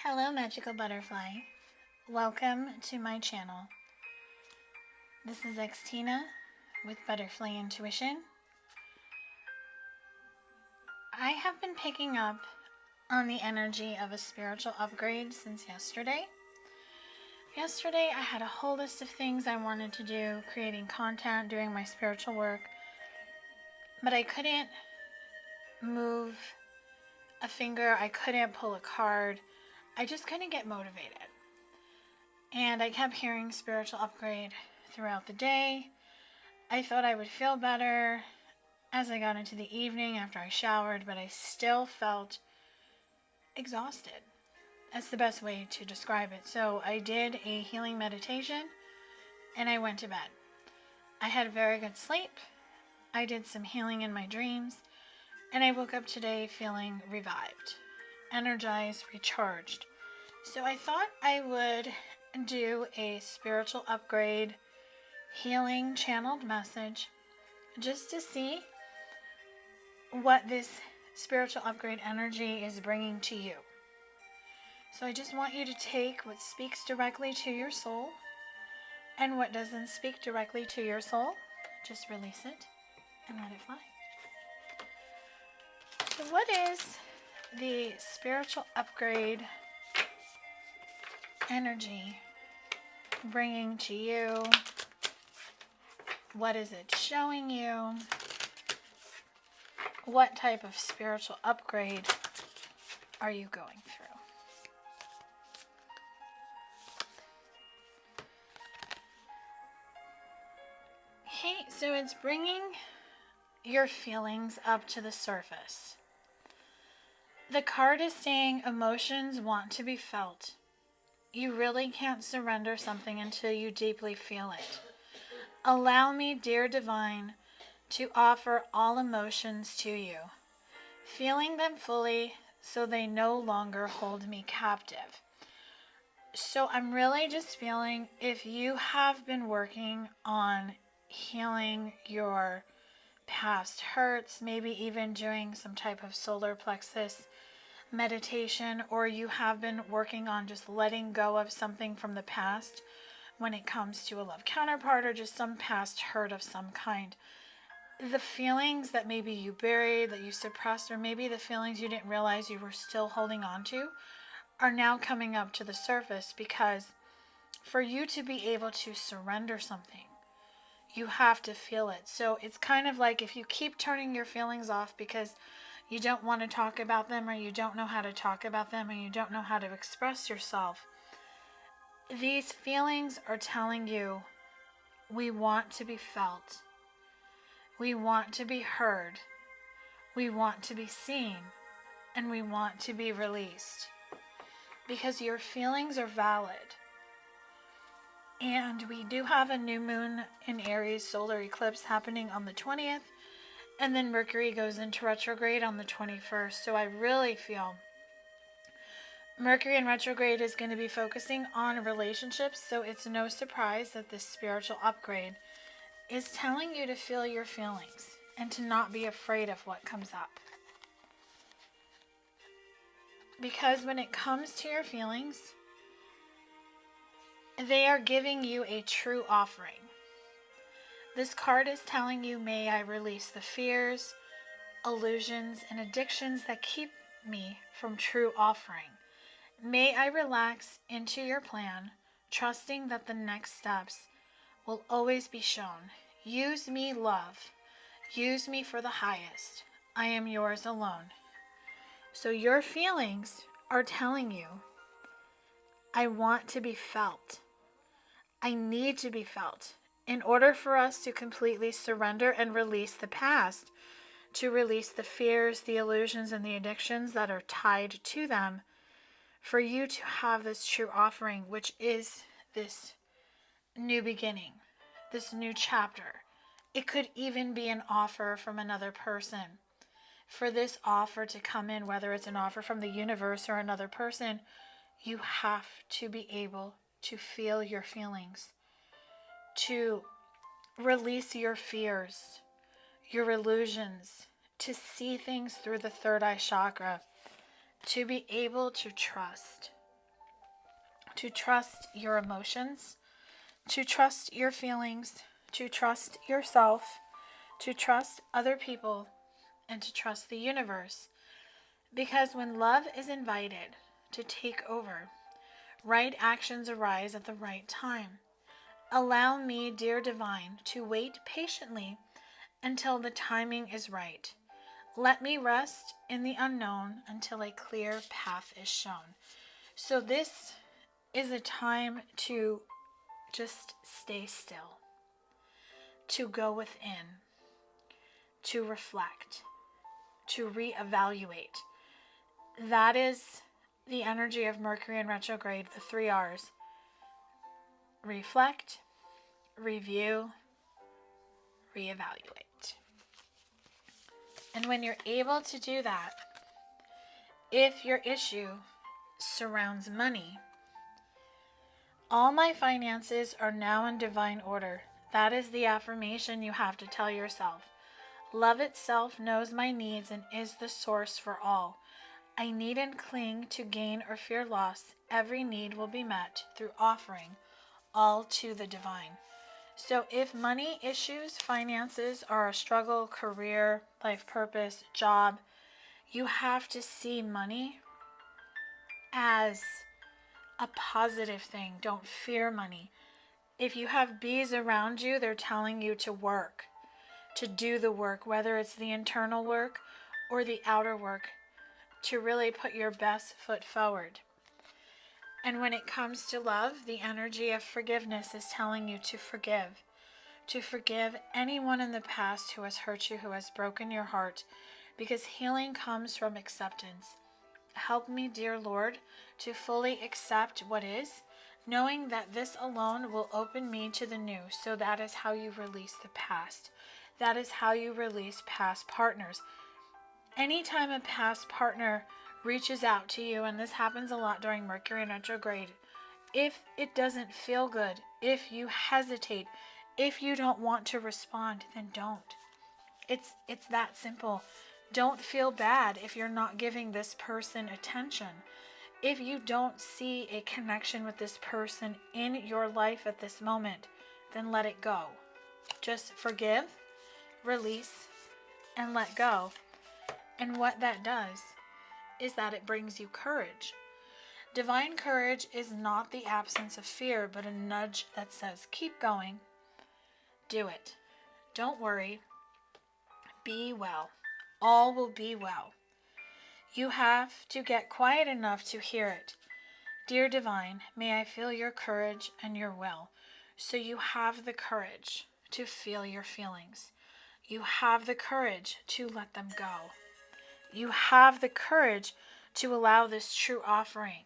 Hello, magical butterfly. Welcome to my channel. This is Xtina with Butterfly Intuition. I have been picking up on the energy of a spiritual upgrade since yesterday. Yesterday, I had a whole list of things I wanted to do, creating content, doing my spiritual work, but I couldn't move a finger, I couldn't pull a card, I just couldn't get motivated. And I kept hearing spiritual upgrade throughout the day. I thought I would feel better as I got into the evening after I showered, but I still felt exhausted. That's the best way to describe it. So I did a healing meditation and I went to bed. I had very good sleep. I did some healing in my dreams, and I woke up today feeling revived, energized, recharged. So I thought I would do a spiritual upgrade healing channeled message just to see what this spiritual upgrade energy is bringing to you. So I just want you to take what speaks directly to your soul, and what doesn't speak directly to your soul, just release it and let it fly. So what is the spiritual upgrade energy bringing to you? What is it showing you? What type of spiritual upgrade are you going through? Okay, so it's bringing your feelings up to the surface. The card is saying emotions want to be felt. You really can't surrender something until you deeply feel it. Allow me, dear divine, to offer all emotions to you, feeling them fully so they no longer hold me captive. So I'm really just feeling, if you have been working on healing your past hurts, maybe even doing some type of solar plexus meditation, or you have been working on just letting go of something from the past when it comes to a love counterpart or just some past hurt of some kind. The feelings that maybe you buried, that you suppressed, or maybe the feelings you didn't realize you were still holding on to are now coming up to the surface, because for you to be able to surrender something, you have to feel it. So it's kind of like if you keep turning your feelings off because you don't want to talk about them, or you don't know how to talk about them, and you don't know how to express yourself, these feelings are telling you, we want to be felt. We want to be heard. We want to be seen. And we want to be released. Because your feelings are valid. And we do have a new moon in Aries solar eclipse happening on the 20th. And then Mercury goes into retrograde on the 21st. So I really feel Mercury in retrograde is going to be focusing on relationships. So it's no surprise that this spiritual upgrade is telling you to feel your feelings and to not be afraid of what comes up. Because when it comes to your feelings, they are giving you a true offering. This card is telling you, may I release the fears, illusions, and addictions that keep me from true offering. May I relax into your plan, trusting that the next steps will always be shown. Use me, love. Use me for the highest. I am yours alone. So your feelings are telling you, I want to be felt. I need to be felt. In order for us to completely surrender and release the past, to release the fears, the illusions, and the addictions that are tied to them, for you to have this true offering, which is this new beginning, this new chapter. It could even be an offer from another person. For this offer to come in, whether it's an offer from the universe or another person, you have to be able to feel your feelings, to release your fears, your illusions, to see things through the third eye chakra, to be able to trust, to trust your emotions, to trust your feelings, to trust yourself, to trust other people, and to trust the universe. Because when love is invited to take over, right actions arise at the right time. Allow me, dear divine, to wait patiently until the timing is right. Let me rest in the unknown until a clear path is shown. So this is a time to just stay still, to go within, to reflect, to reevaluate. That is the energy of Mercury in retrograde, the 3 R's. Reflect, review, reevaluate. And when you're able to do that, if your issue surrounds money, all my finances are now in divine order. That is the affirmation you have to tell yourself. Love itself knows my needs and is the source for all. I needn't cling to gain or fear loss. Every need will be met through offering all to the divine. So if money issues, finances are a struggle, career, life purpose, job, you have to see money as a positive thing. Don't fear money. If you have bees around you, they're telling you to work, to do the work, whether it's the internal work or the outer work, to really put your best foot forward. And when it comes to love, the energy of forgiveness is telling you to forgive anyone in the past who has hurt you, who has broken your heart, because healing comes from acceptance. Help me, dear Lord, to fully accept what is, knowing that this alone will open me to the new. So that is how you release the past. That is how you release past partners. Anytime a past partner reaches out to you, and this happens a lot during Mercury in retrograde, if it doesn't feel good, if you hesitate, if you don't want to respond, then don't. It's that simple. Don't feel bad if you're not giving this person attention. If you don't see a connection with this person in your life at this moment, then let it go. Just forgive, release, and let go. And what that does is that it brings you courage. Divine courage is not the absence of fear, but a nudge that says, keep going. Do it. Don't worry. Be well. All will be well. You have to get quiet enough to hear it. Dear Divine, may I feel your courage and your will. So you have the courage to feel your feelings. You have the courage to let them go. You have the courage to allow this true offering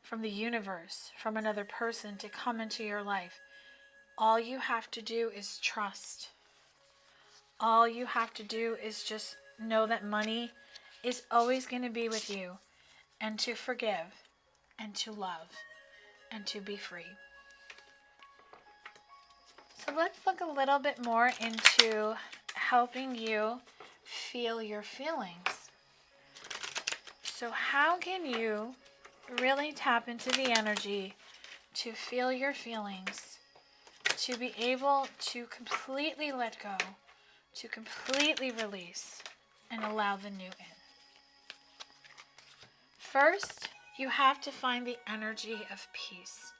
from the universe, from another person, to come into your life. All you have to do is trust. All you have to do is just know that money is always going to be with you, and to forgive, and to love, and to be free. So let's look a little bit more into helping you feel your feelings. So how can you really tap into the energy to feel your feelings, to be able to completely let go, to completely release, and allow the new in? First, you have to find the energy of peace.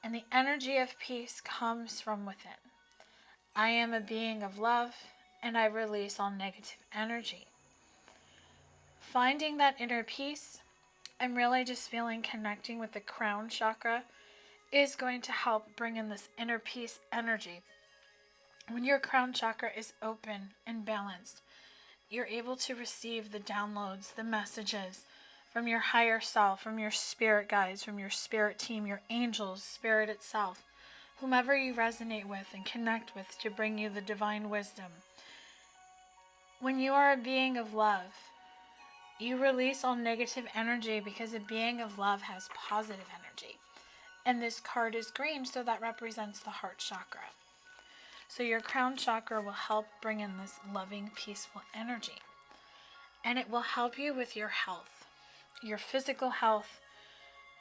And the energy of peace comes from within. I am a being of love, and I release all negative energy. Finding that inner peace, I'm really just feeling connecting with the crown chakra is going to help bring in this inner peace energy. When your crown chakra is open and balanced, you're able to receive the downloads, the messages from your higher self, from your spirit guides, from your spirit team, your angels, spirit itself, whomever you resonate with and connect with to bring you the divine wisdom. When you are a being of love, you release all negative energy because a being of love has positive energy. And this card is green, so that represents the heart chakra. So your crown chakra will help bring in this loving, peaceful energy. And it will help you with your health, your physical health,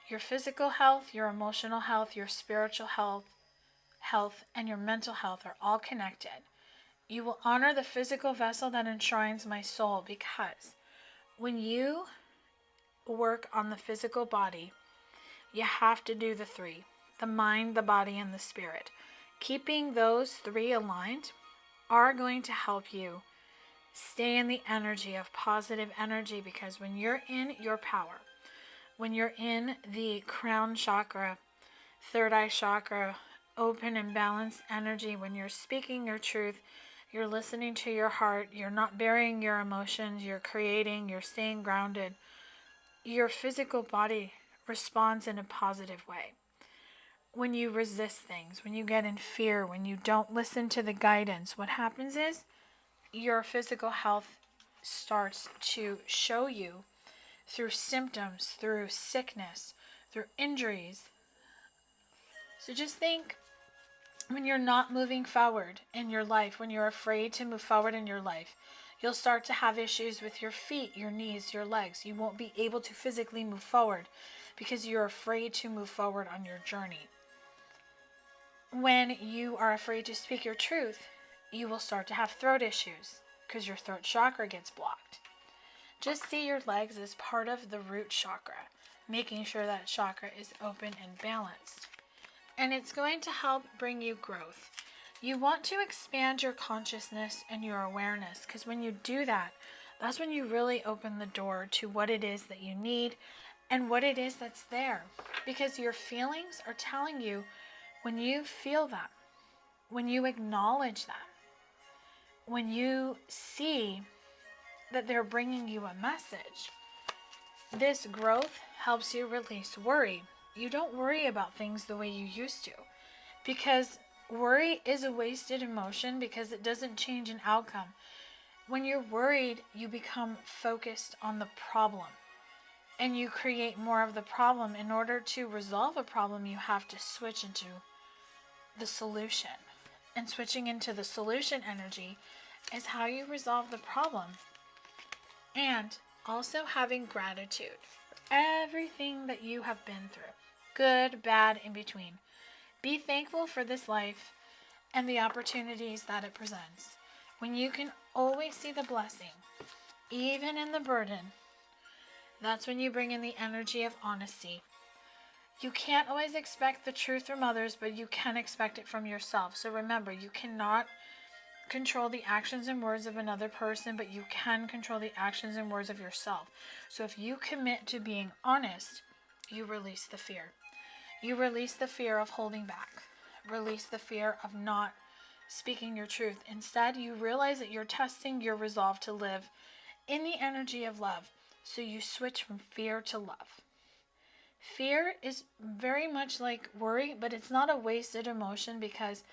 Your physical health, your emotional health, your spiritual health, and your mental health are all connected. You will honor the physical vessel that enshrines my soul, because when you work on the physical body, you have to do the three: the mind, the body, and the spirit. Keeping those three aligned are going to help you stay in the energy of positive energy, because when you're in your power, when you're in the crown chakra, third eye chakra, open and balanced energy, when you're speaking your truth, you're listening to your heart, you're not burying your emotions, you're creating, you're staying grounded, your physical body responds in a positive way. When you resist things, when you get in fear, when you don't listen to the guidance, what happens is your physical health starts to show you through symptoms, through sickness, through injuries. So just think, when you're not moving forward in your life, when you're afraid to move forward in your life, you'll start to have issues with your feet, your knees, your legs. You won't be able to physically move forward because you're afraid to move forward on your journey. When you are afraid to speak your truth, you will start to have throat issues because your throat chakra gets blocked. Just see your legs as part of the root chakra, making sure that chakra is open and balanced. And it's going to help bring you growth. You want to expand your consciousness and your awareness, because when you do that, that's when you really open the door to what it is that you need and what it is that's there. Because your feelings are telling you, when you feel them, when you acknowledge them, when you see that they're bringing you a message, this growth helps you release worry. You don't worry about things the way you used to, because worry is a wasted emotion, because it doesn't change an outcome. When you're worried, you become focused on the problem and you create more of the problem. In order to resolve a problem, you have to switch into the solution. And switching into the solution energy is how you resolve the problem. And also having gratitude for everything that you have been through, good, bad, in between. Be thankful for this life and the opportunities that it presents. When you can always see the blessing, even in the burden, that's when you bring in the energy of honesty. You can't always expect the truth from others, but you can expect it from yourself. So remember, you cannot control the actions and words of another person, but you can control the actions and words of yourself. So if you commit to being honest, you release the fear. You release the fear of holding back. Release the fear of not speaking your truth. Instead, you realize that you're testing your resolve to live in the energy of love. So you switch from fear to love. Fear is very much like worry, but it's not a wasted emotion, because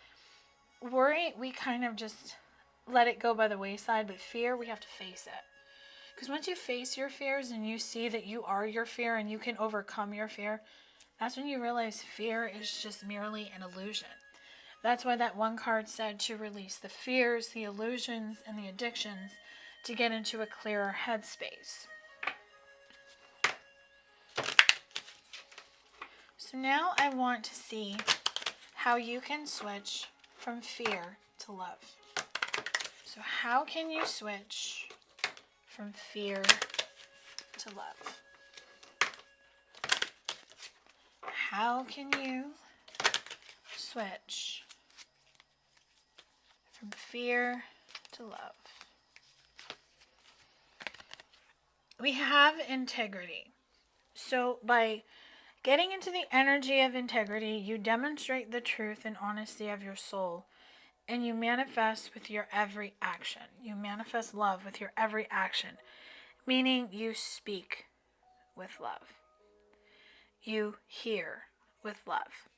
worry, we kind of just let it go by the wayside, but fear, we have to face it. Because once you face your fears and you see that you are your fear and you can overcome your fear, that's when you realize fear is just merely an illusion. That's why that one card said to release the fears, the illusions, and the addictions to get into a clearer headspace. So now I want to see how you can switch from fear to love. So how can you switch from fear to love? How can you switch from fear to love? We have integrity. So by getting into the energy of integrity, you demonstrate the truth and honesty of your soul, and you manifest with your every action. You manifest love with your every action, meaning you speak with love. You hear with love.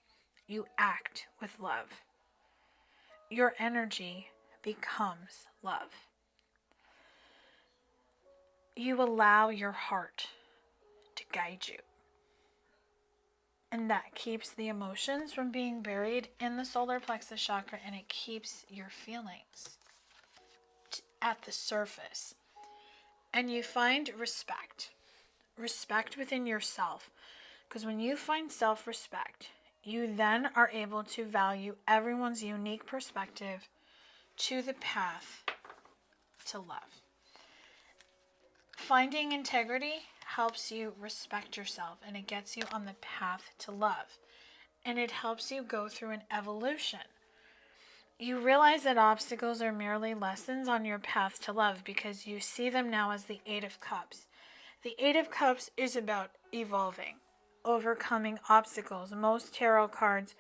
You act with love. Your energy becomes love. You allow your heart to guide you. And that keeps the emotions from being buried in the solar plexus chakra, and it keeps your feelings at the surface. And you find respect within yourself, Because when you find self-respect, you then are able to value everyone's unique perspective to the path to love. Finding integrity helps you respect yourself, and it gets you on the path to love. And it helps you go through an evolution. You realize that obstacles are merely lessons on your path to love because you see them now as the Eight of Cups. The Eight of Cups is about evolving, overcoming obstacles. Most tarot cards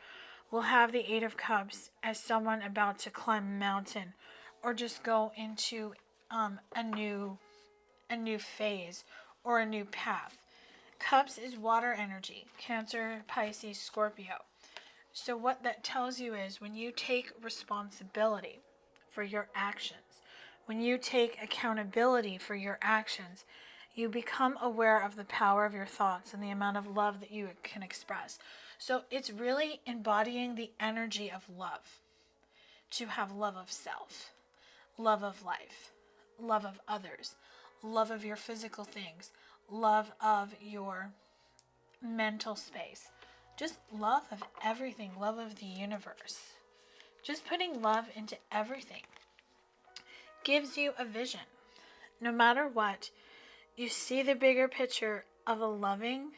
will have the Eight of Cups as someone about to climb a mountain or just go into a new phase or a new path. Cups is water energy, Cancer, Pisces, Scorpio. So what that tells you is when you take responsibility for your actions, when you take accountability for your actions, you become aware of the power of your thoughts and the amount of love that you can express. So it's really embodying the energy of love, to have love of self, love of life, love of others, love of your physical things, love of your mental space, just love of everything, love of the universe. Just putting love into everything gives you a vision. No matter what, you see the bigger picture of a loving,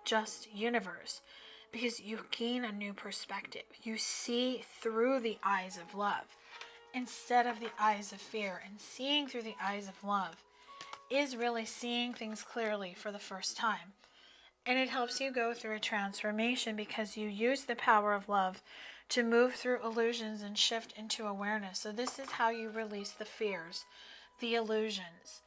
just universe because you gain a new perspective. You see through the eyes of love instead of the eyes of fear. And seeing through the eyes of love is really seeing things clearly for the first time. And it helps you go through a transformation because you use the power of love to move through illusions and shift into awareness. So this is how you release the fears, the illusions,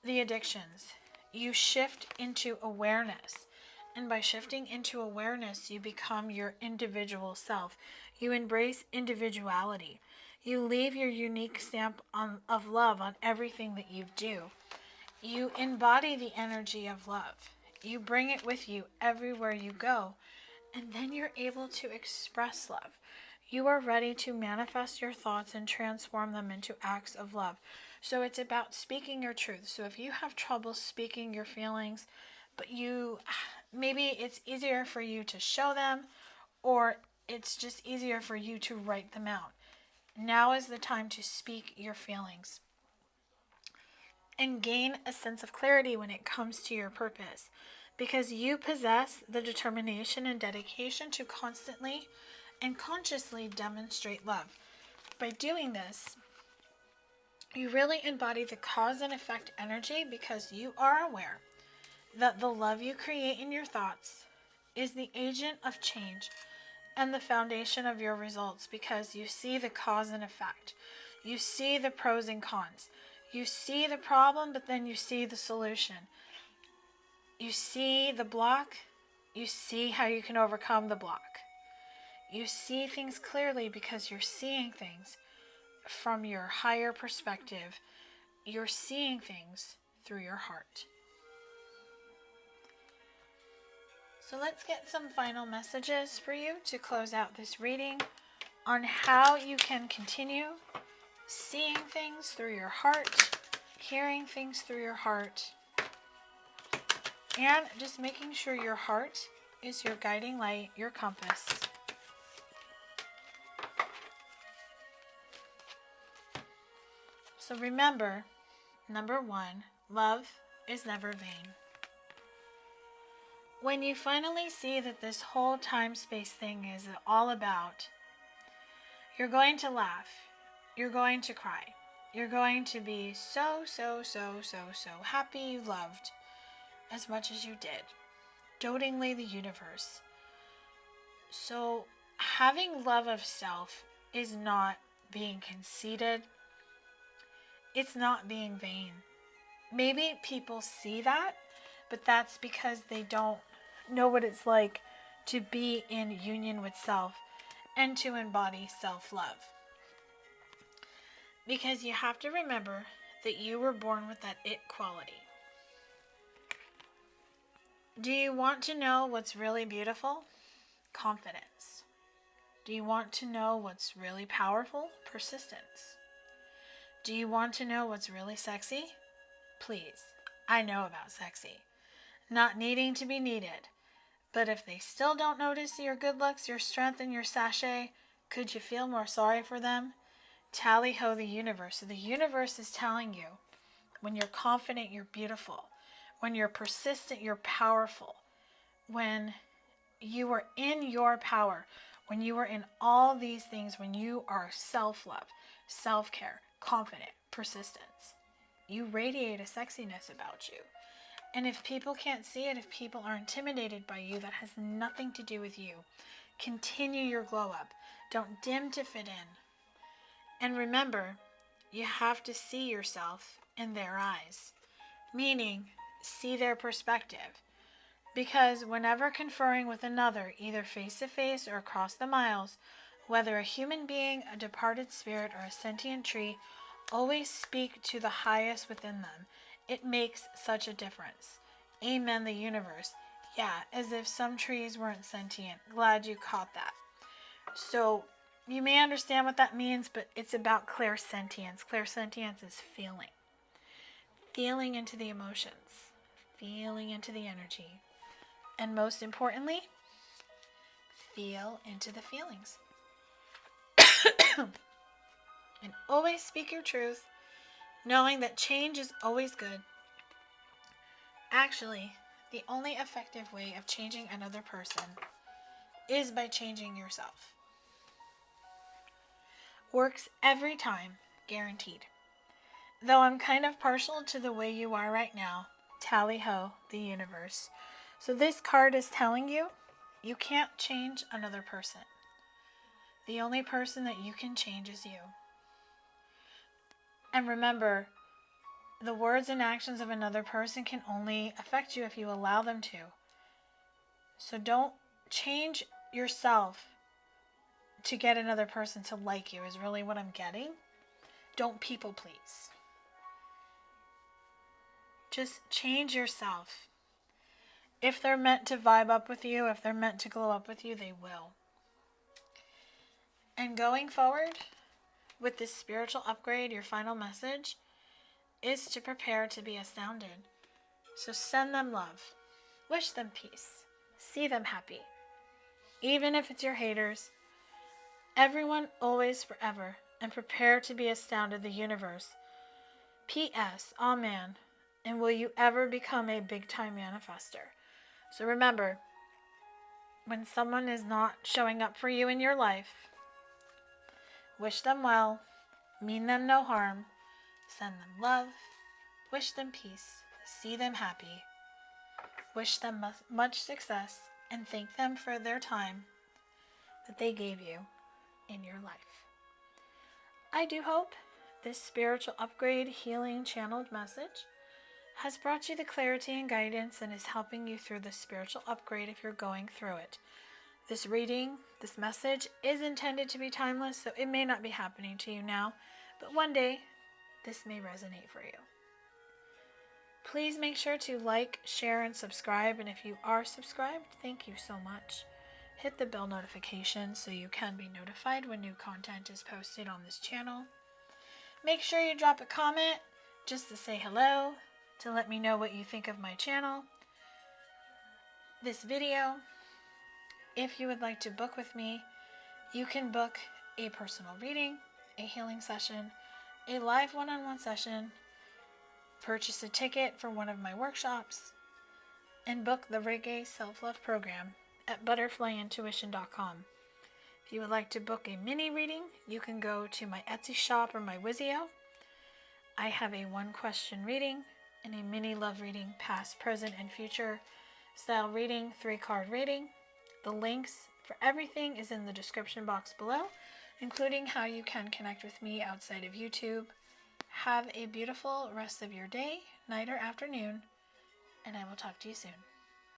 the addictions. You shift into awareness. And by shifting into awareness, you become your individual self. You embrace individuality. You leave your unique stamp of love on everything that you do. You embody the energy of love. You bring it with you everywhere you go, and then you're able to express love. You are ready to manifest your thoughts and transform them into acts of love. So it's about speaking your truth. So if you have trouble speaking your feelings, but maybe it's easier for you to show them, or it's just easier for you to write them out. Now is the time to speak your feelings and gain a sense of clarity when it comes to your purpose, because you possess the determination and dedication to constantly and consciously demonstrate love. By doing this, you really embody the cause and effect energy because you are aware that the love you create in your thoughts is the agent of change and the foundation of your results, because you see the cause and effect. You see the pros and cons. You see the problem, but then you see the solution. You see the block. You see how you can overcome the block. You see things clearly because you're seeing things from your higher perspective. You're seeing things through your heart. So let's get some final messages for you to close out this reading on how you can continue seeing things through your heart, hearing things through your heart, and just making sure your heart is your guiding light, your compass. So remember, number 1, love is never vain. When you finally see that this whole time-space thing is all about, you're going to laugh. You're going to cry. You're going to be so happy you loved as much as you did. Dotingly the universe. So having love of self is not being conceited. It's not being vain. Maybe people see that, but that's because they don't know what it's like to be in union with self and to embody self-love. Because you have to remember that you were born with that it quality. Do you want to know what's really beautiful? Confidence. Do you want to know what's really powerful? Persistence. Do you want to know what's really sexy? Please, I know about sexy. Not needing to be needed. But if they still don't notice your good looks, your strength, and your sachet, could you feel more sorry for them? Tally ho the universe. So the universe is telling you, when you're confident, you're beautiful. When you're persistent, you're powerful. When you are in your power, when you are in all these things, when you are self-love, self-care, confident, persistence, you radiate a sexiness about you. And if people can't see it, if people are intimidated by you, that has nothing to do with you. Continue your glow up. Don't dim to fit in. And remember, you have to see yourself in their eyes, meaning see their perspective. Because whenever conferring with another, either face to face or across the miles, whether a human being, a departed spirit, or a sentient tree, always speak to the highest within them. It makes such a difference. Amen, the universe. Yeah, as if some trees weren't sentient. Glad you caught that. So, you may understand what that means, but it's about clairsentience. Clairsentience is feeling. Feeling into the emotions. Feeling into the energy. And most importantly, feel into the feelings. And always speak your truth, knowing that change is always good. Actually, the only effective way of changing another person is by changing yourself. Works every time, guaranteed. Though I'm kind of partial to the way you are right now, tally ho, the universe. So this card is telling you, you can't change another person. The only person that you can change is you. And remember, the words and actions of another person can only affect you if you allow them to. So don't change yourself to get another person to like you, is really what I'm getting. Don't people please. Just change yourself. If they're meant to vibe up with you, if they're meant to glow up with you, they will. And going forward with this spiritual upgrade, your final message is to prepare to be astounded. So send them love. Wish them peace. See them happy. Even if it's your haters. Everyone, always, forever. And prepare to be astounded, the universe. P.S. Amen. And will you ever become a big-time manifester? So remember, when someone is not showing up for you in your life, wish them well, mean them no harm, send them love, wish them peace, see them happy, wish them much success, and thank them for their time that they gave you in your life. I do hope this spiritual upgrade healing channeled message has brought you the clarity and guidance and is helping you through the spiritual upgrade if you're going through it. This reading, this message is intended to be timeless, so it may not be happening to you now, but one day this may resonate for you. Please make sure to like, share, and subscribe, and if you are subscribed, thank you so much. Hit the bell notification so you can be notified when new content is posted on this channel. Make sure you drop a comment just to say hello, to let me know what you think of my channel, this video. If you would like to book with me, you can book a personal reading, a healing session, a live one-on-one session, purchase a ticket for one of my workshops, and book the Reiki Self-Love Program at ButterflyIntuition.com. If you would like to book a mini reading, you can go to my Etsy shop or my Wizio. I have a one-question reading and a mini love reading, past, present, and future style reading, 3-card reading. The links for everything is in the description box below, including how you can connect with me outside of YouTube. Have a beautiful rest of your day, night, or afternoon, and I will talk to you soon.